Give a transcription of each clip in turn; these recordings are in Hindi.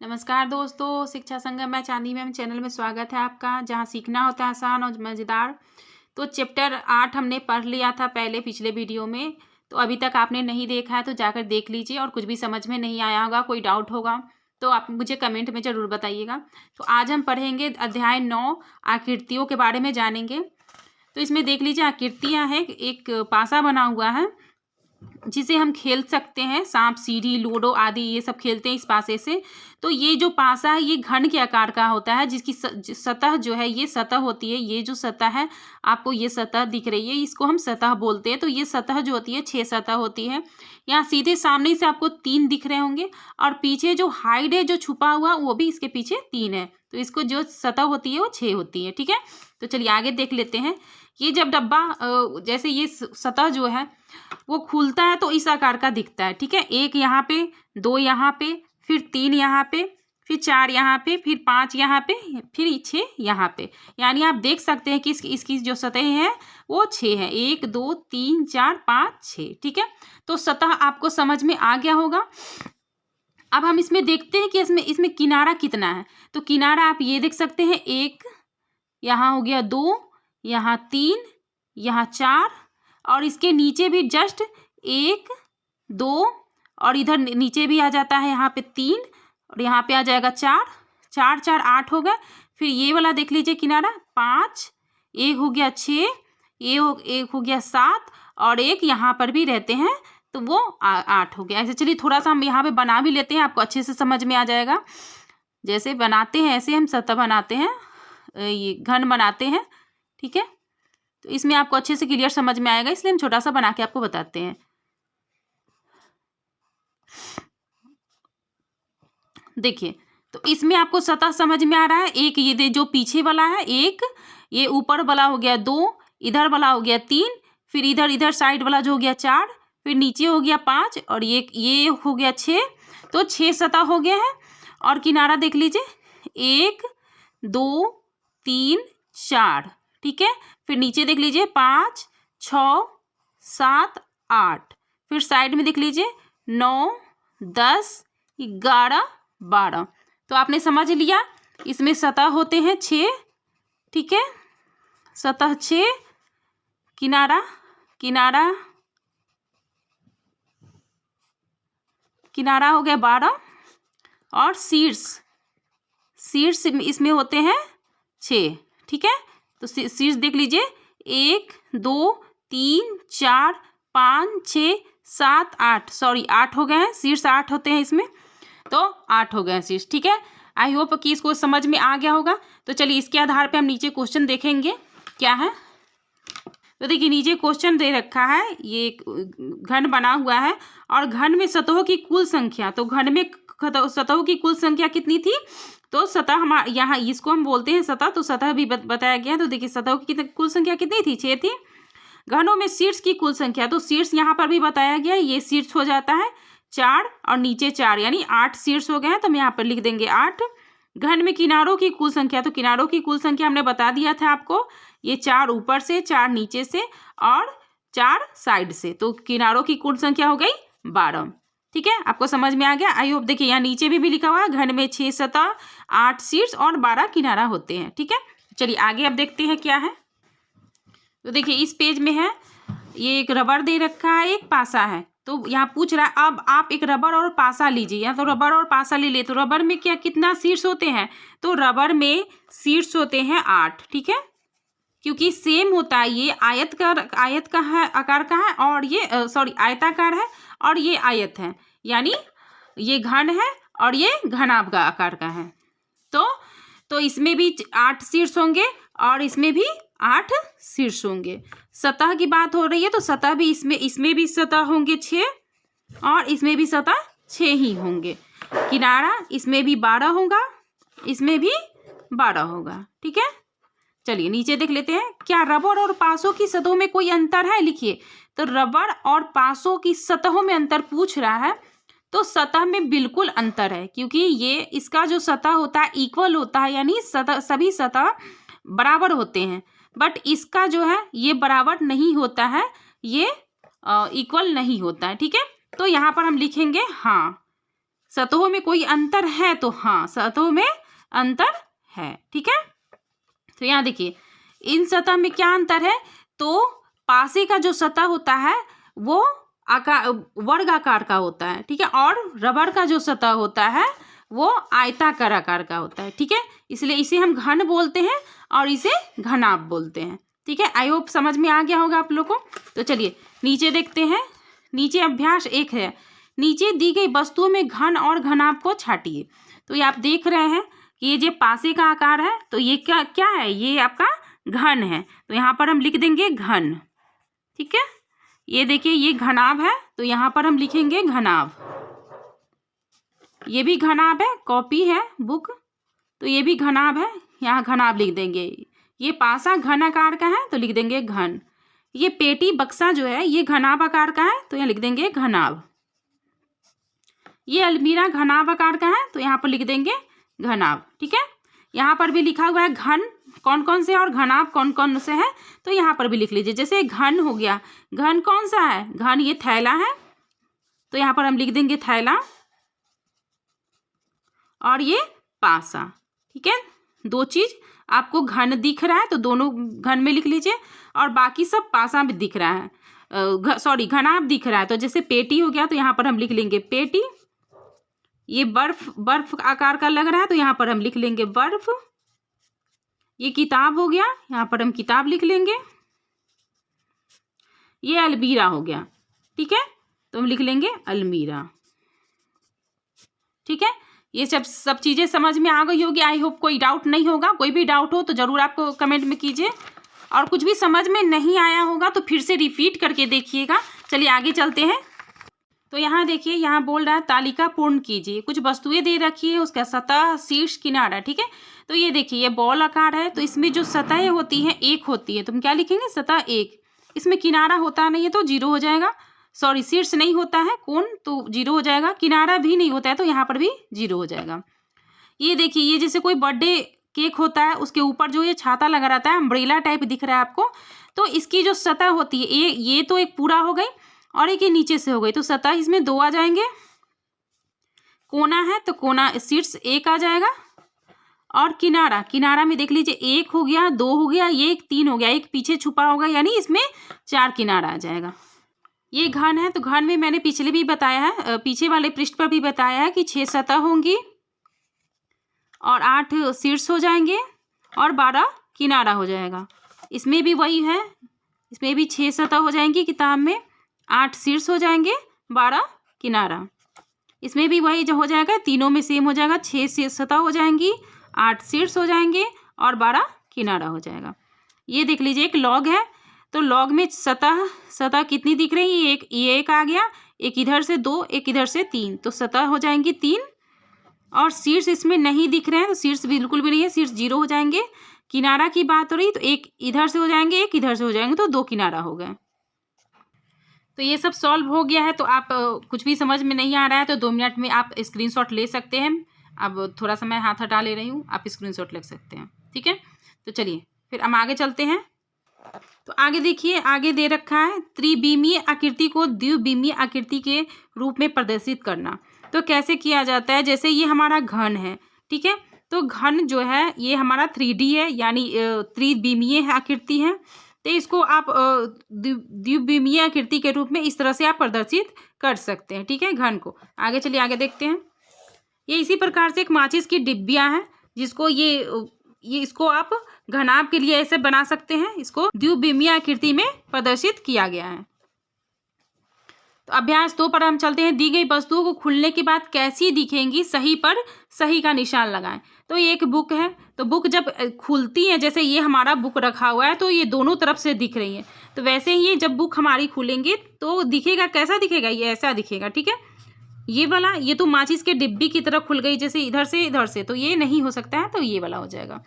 नमस्कार दोस्तों, शिक्षा संगम में चांदी मैम चैनल में स्वागत है आपका, जहां सीखना होता है आसान और मज़ेदार। तो चैप्टर 8 हमने पढ़ लिया था पहले पिछले वीडियो में। तो अभी तक आपने नहीं देखा है तो जाकर देख लीजिए, और कुछ भी समझ में नहीं आया होगा, कोई डाउट होगा तो आप मुझे कमेंट में ज़रूर बताइएगा। तो आज हम पढ़ेंगे अध्याय 9, आकृतियों के बारे में जानेंगे। तो इसमें देख लीजिए, आकृतियाँ हैं, एक पासा बना हुआ है जिसे हम खेल सकते हैं, सांप सीढ़ी लूडो आदि ये सब खेलते हैं इस पासे से। तो ये जो पासा है ये घन के आकार का होता है, जिसकी सतह जो है ये सतह होती है। ये जो सतह है आपको ये सतह दिख रही है, इसको हम सतह बोलते हैं। तो ये सतह जो होती है 6 सतह होती है। यहाँ सीधे सामने से आपको 3 दिख रहे होंगे, और पीछे जो हाइड है जो छुपा हुआ वो भी इसके पीछे 3 है। तो इसको जो सतह होती है वो 6 होती है। ठीक है, तो चलिए आगे देख लेते हैं। ये जब डब्बा जैसे ये सतह जो है वो खुलता है तो इस आकार का दिखता है। ठीक है, 1 यहाँ पे, 2 यहाँ पे, फिर 3 यहाँ पे, फिर 4 यहाँ पे, फिर 5 यहाँ पे, फिर 6 यहाँ पे। यानी आप देख सकते हैं कि इसकी जो सतह है वो 6 है। 1 2 3 4 5 6। ठीक है, तो सतह आपको समझ में आ गया होगा। अब हम इसमें देखते हैं कि इसमें किनारा कितना है। तो किनारा आप ये देख सकते हैं, 1 यहाँ हो गया, 2 यहाँ, 3 यहाँ, 4, और इसके नीचे भी जस्ट 1 2, और इधर नीचे भी आ जाता है यहाँ पे 3, और यहाँ पे आ जाएगा 4 4 4 8 हो गए। फिर ये वाला देख लीजिए किनारा 5, एक हो गया 6, एक हो गया 7, और एक यहाँ पर भी रहते हैं तो वो 8 हो गया। ऐसे चलिए थोड़ा सा हम यहाँ पे बना भी लेते हैं, आपको अच्छे से समझ में आ जाएगा। जैसे बनाते हैं ऐसे हम सतह बनाते हैं, ये घन बनाते हैं। ठीक है, तो इसमें आपको अच्छे से क्लियर समझ में आएगा, इसलिए हम छोटा सा बना के आपको बताते हैं। देखिए, तो इसमें आपको सतह समझ में आ रहा है। एक ये जो पीछे वाला है 1, ये ऊपर वाला हो गया 2, इधर वाला हो गया 3, फिर इधर साइड वाला जो हो गया 4, फिर नीचे हो गया 5, और ये हो गया 6। तो 6 सतह हो गया है। और किनारा देख लीजिए, 1 2 3 4। ठीक है, फिर नीचे देख लीजिए 5 6 7 8, फिर साइड में देख लीजिए 9 10 11 12। तो आपने समझ लिया, इसमें सतह होते हैं 6। ठीक है, सतह 6, किनारा हो गया 12, और शीर्ष इसमें होते हैं 6। ठीक है, तो शीर्ष देख लीजिए 1 2 3 4 5 6 7 8, सॉरी 8 हो गए हैं, शीर्ष 8 होते हैं इसमें, तो 8 हो गए हैं शीर्ष। ठीक है, आई होप कि इसको समझ में आ गया होगा। तो चलिए इसके आधार पे हम नीचे क्वेश्चन देखेंगे क्या है। तो देखिए नीचे क्वेश्चन दे रखा है, ये घन बना हुआ है, और घन में सतहों की कुल संख्या। तो घन में सतहों की कुल संख्या कितनी थी? तो सतह हमारे यहाँ इसको हम बोलते हैं सतह, तो सतह भी बताया गया है। तो देखिए सतहों की कुल संख्या कितनी थी? 6 थी। घनों में शीर्ष की कुल संख्या, तो शीर्ष यहाँ पर भी बताया गया है, ये शीर्ष हो जाता है 4, और नीचे 4, यानी 8 शीर्ष हो गए हैं। तो हम यहाँ पर लिख देंगे 8। घन में किनारों की कुल संख्या, तो किनारों की कुल संख्या हमने बता दिया था आपको, ये 4 ऊपर से, 4 नीचे से, और 4 साइड से। तो किनारों की कुल संख्या हो गई 12। ठीक है, आपको समझ में आ गया, आई होप। देखिए यहाँ नीचे भी लिखा हुआ है, घन में 6 सतह, 8 शीर्ष और 12 किनारा होते हैं। ठीक है, चलिए आगे अब देखते हैं क्या है। तो देखिए इस पेज में है, ये एक रबर दे रखा है, एक पासा है। तो यहाँ पूछ रहा है अब आप एक रबर और पासा लीजिए, या तो रबर और पासा ले ले। तो रबर में कितना शीर्ष होते हैं? तो रबर में शीर्ष होते हैं 8। ठीक है, क्योंकि सेम होता है, ये आयत का है, आकार का है, और ये आयताकार है, और ये आयत है, यानी ये घन है और ये घनाभ का आकार का है। तो इसमें भी 8 शीर्ष होंगे, और इसमें भी 8 शीर्ष होंगे। सतह की बात हो रही है, तो सतह भी इसमें भी सतह होंगे 6, और इसमें भी सतह 6 ही होंगे। किनारा इसमें भी 12 होगा, इसमें भी 12 होगा। ठीक है, चलिए नीचे देख लेते हैं। क्या रबर और पासों की सतहों में कोई अंतर है? लिखिए। तो रबर और पासों की सतहों में अंतर पूछ रहा है, तो सतह में बिल्कुल अंतर है, क्योंकि ये इसका जो सतह होता है इक्वल होता है, यानी सभी सतह बराबर होते हैं। बट इसका जो है ये बराबर नहीं होता है, ये इक्वल नहीं होता है। ठीक है, तो यहाँ पर हम लिखेंगे हाँ, सतहों में कोई अंतर है तो हाँ, सतहों में अंतर है। ठीक है, तो यहाँ देखिए इन सतह में क्या अंतर है, तो पासे का जो सतह होता है वो आकार वर्गाकार का होता है। ठीक है, और रबड़ का जो सतह होता है वो आयताकार आकार का होता है। ठीक है, इसलिए इसे हम घन बोलते हैं और इसे घनाभ बोलते हैं। ठीक है, आई होप समझ में आ गया होगा आप लोगों को। तो चलिए नीचे देखते हैं। नीचे अभ्यास 1 है, नीचे दी गई वस्तुओं में घन और घनाभ को छाटिए। तो ये आप देख रहे हैं कि ये जो पासे का आकार है तो ये क्या क्या है, ये आपका घन है, तो यहाँ पर हम लिख देंगे घन। ठीक है, ये देखिए ये घनाभ है तो यहाँ पर हम लिखेंगे घनाभ। ये भी घनाभ है, कॉपी है बुक, तो ये भी घनाभ है, यहाँ घनाभ लिख देंगे। ये पासा घन आकार का है तो लिख देंगे घन। ये पेटी बक्सा जो है ये घनाभ आकार का है तो यहाँ लिख देंगे घनाभ। ये अलमीरा घनाभ आकार का है तो यहाँ पर लिख देंगे घनाभ। ठीक है, यहाँ पर भी लिखा हुआ है घन कौन कौन से और घनाभ कौन कौन से है, तो यहाँ पर भी लिख लीजिए। जैसे घन हो गया, घन कौन सा है, घन ये थैला है तो यहाँ पर हम लिख देंगे थैला, और ये पासा। ठीक है, 2 चीज आपको घन दिख रहा है तो दोनों घन में लिख लीजिए, और बाकी सब पासा में दिख रहा है, सॉरी घनाभ दिख रहा है। तो जैसे पेटी हो गया तो यहाँ पर हम लिख लेंगे पेटी। ये बर्फ आकार का लग रहा है तो यहाँ पर हम लिख लेंगे बर्फ। ये किताब हो गया, यहाँ पर हम किताब लिख लेंगे। ये अलमीरा हो गया, ठीक है, तो हम लिख लेंगे अलमीरा। ठीक है, ये सब चीज़ें समझ में आ गई होगी। आई होप कोई डाउट नहीं होगा। कोई भी डाउट हो तो ज़रूर आपको कमेंट में कीजिए, और कुछ भी समझ में नहीं आया होगा तो फिर से रिपीट करके देखिएगा। चलिए आगे चलते हैं। तो यहाँ देखिए, यहाँ बोल रहा है तालिका पूर्ण कीजिए। कुछ वस्तुएं दे रखी है, उसका सतह शीर्ष किनारा। ठीक है, तो ये देखिए ये बॉल आकार है तो इसमें जो सतह होती है 1 होती है, तो हम क्या लिखेंगे सतह 1। इसमें किनारा होता नहीं है तो 0 हो जाएगा, सॉरी शीर्ष नहीं होता है कोण तो 0 हो जाएगा, किनारा भी नहीं होता है तो यहाँ पर भी 0 हो जाएगा। ये देखिए ये जैसे कोई बर्थडे केक होता है उसके ऊपर जो ये छाता लगा रहता है, अम्ब्रेला टाइप दिख रहा है आपको, तो इसकी जो सतह होती है ये तो एक पूरा हो गई और एक ये नीचे से हो गई, तो सतह इसमें 2 आ जाएंगे। कोना है तो कोना शीर्ष 1 आ जाएगा, और किनारा में देख लीजिए 1 हो गया, 2 हो गया, ये 3 हो गया, एक पीछे छुपा होगा, यानी इसमें 4 किनारा आ जाएगा। ये घन है तो घन में मैंने पिछले भी बताया है, पीछे वाले पृष्ठ पर भी बताया है कि 6 सतह होंगी और 8 शीर्ष हो जाएंगे और 12 किनारा हो जाएगा। इसमें भी वही है, इसमें भी 6 सतह हो जाएंगी किताब में, 8 शीर्ष हो जाएंगे, 12 किनारा। इसमें भी वही जो हो जाएगा, तीनों में सेम हो जाएगा, 6 सतह हो जाएंगी, 8 शीर्ष हो जाएंगे और 12 किनारा हो जाएगा। ये देख लीजिए एक लॉग है, तो लॉग में सतह कितनी दिख रही है, ये एक आ गया, एक इधर से 2, एक इधर से 3, तो सतह हो जाएंगी 3, और शीर्ष इसमें नहीं दिख रहे हैं तो शीर्ष बिल्कुल भी नहीं है, शीर्ष 0 हो जाएंगे। किनारा की बात हो रही तो एक इधर से हो जाएंगे, एक इधर से हो जाएंगे, तो 2 किनारा हो गए। तो ये सब सॉल्व हो गया है। तो आप कुछ भी समझ में नहीं आ रहा है तो 2 मिनट में आप स्क्रीनशॉट ले सकते हैं। अब थोड़ा सा मैं हाथ हटा ले रही हूँ, आप स्क्रीनशॉट ले सकते हैं। ठीक है, तो चलिए फिर हम आगे चलते हैं। तो आगे देखिए, आगे दे रखा है त्रिविमीय आकृति को द्विविमीय आकृति के रूप में प्रदर्शित करना। तो कैसे किया जाता है, जैसे ये हमारा घन है, ठीक है, तो घन जो है ये हमारा 3D है, यानी त्रिविमीय आकृति है, तो इसको आप द्विविमीय आकृति के रूप में इस तरह से आप प्रदर्शित कर सकते हैं। ठीक है, घन को। आगे चलिए आगे देखते हैं। ये इसी प्रकार से एक माचिस की डिब्बियाँ हैं, जिसको ये इसको आप घनाभ के लिए ऐसे बना सकते हैं। इसको द्विविमीय आकृति में प्रदर्शित किया गया है। तो अभ्यास 2 पर हम चलते हैं। दी गई वस्तुओं को खुलने के बाद कैसी दिखेंगी, सही पर सही का निशान लगाएं। तो ये एक बुक है, तो बुक जब खुलती है, जैसे ये हमारा बुक रखा हुआ है तो ये दोनों तरफ से दिख रही है, तो वैसे ही जब बुक हमारी खुलेंगे तो दिखेगा, कैसा दिखेगा, ये ऐसा दिखेगा। ठीक है, ये वाला, ये तो माचिस के डिब्बी की तरह खुल गई, जैसे इधर से, तो ये नहीं हो सकता है, तो ये वाला हो जाएगा।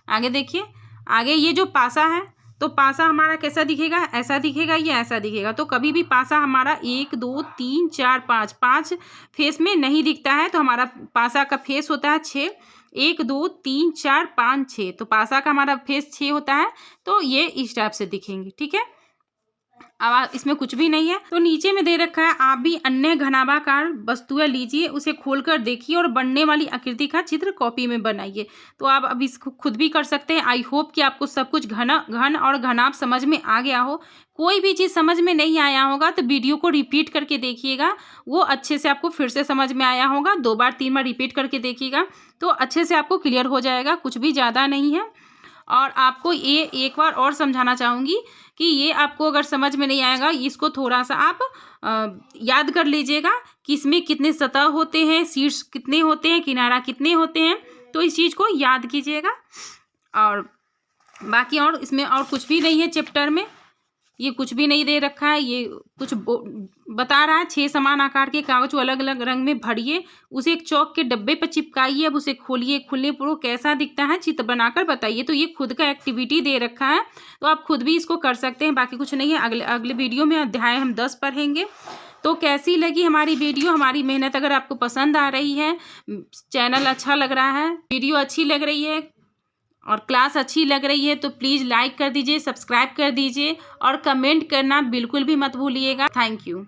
आगे देखिए, आगे ये जो पासा है, तो पासा हमारा कैसा दिखेगा, ऐसा दिखेगा, ये ऐसा दिखेगा। तो कभी भी पासा हमारा 1 2 3 4 5 फेस में नहीं दिखता है, तो हमारा पासा का फेस होता है 6, 1 2 3 4 5 6, तो पासा का हमारा फेस 6 होता है, तो ये इस टाइप से दिखेंगे। ठीक है, अब इसमें कुछ भी नहीं है। तो नीचे में दे रखा है, आप भी अन्य घनाभाकार वस्तुएं लीजिए, उसे खोलकर देखिए और बनने वाली आकृति का चित्र कॉपी में बनाइए। तो आप अब इसको खुद भी कर सकते हैं। आई होप कि आपको सब कुछ घन और घनाभ समझ में आ गया हो। कोई भी चीज़ समझ में नहीं आया होगा तो वीडियो को रिपीट करके देखिएगा, वो अच्छे से आपको फिर से समझ में आया होगा। 2 बार 3 बार रिपीट करके देखिएगा तो अच्छे से आपको क्लियर हो जाएगा, कुछ भी ज़्यादा नहीं है। और आपको ये एक बार और समझाना चाहूँगी कि ये आपको अगर समझ में नहीं आएगा, इसको थोड़ा सा आप याद कर लीजिएगा कि इसमें कितने सतह होते हैं, शीर्ष कितने होते हैं, किनारा कितने होते हैं। तो इस चीज़ को याद कीजिएगा। और बाकी और इसमें और कुछ भी नहीं है चैप्टर में, ये कुछ भी नहीं दे रखा है। ये कुछ बता रहा है 6 समान आकार के कागज को अलग अलग रंग में भरिए, उसे एक चौक के डब्बे पर चिपकाइए, अब उसे खोलिए, खुलने पर वो कैसा दिखता है चित्र बनाकर बताइए। तो ये खुद का एक्टिविटी दे रखा है, तो आप खुद भी इसको कर सकते हैं। बाकी कुछ नहीं है। अगले वीडियो में अध्याय हम 10 पढ़ेंगे। तो कैसी लगी हमारी वीडियो, हमारी मेहनत अगर आपको पसंद आ रही है, चैनल अच्छा लग रहा है, वीडियो अच्छी लग रही है और क्लास अच्छी लग रही है तो प्लीज़ लाइक कर दीजिए, सब्सक्राइब कर दीजिए और कमेंट करना बिल्कुल भी मत भूलिएगा। Thank you.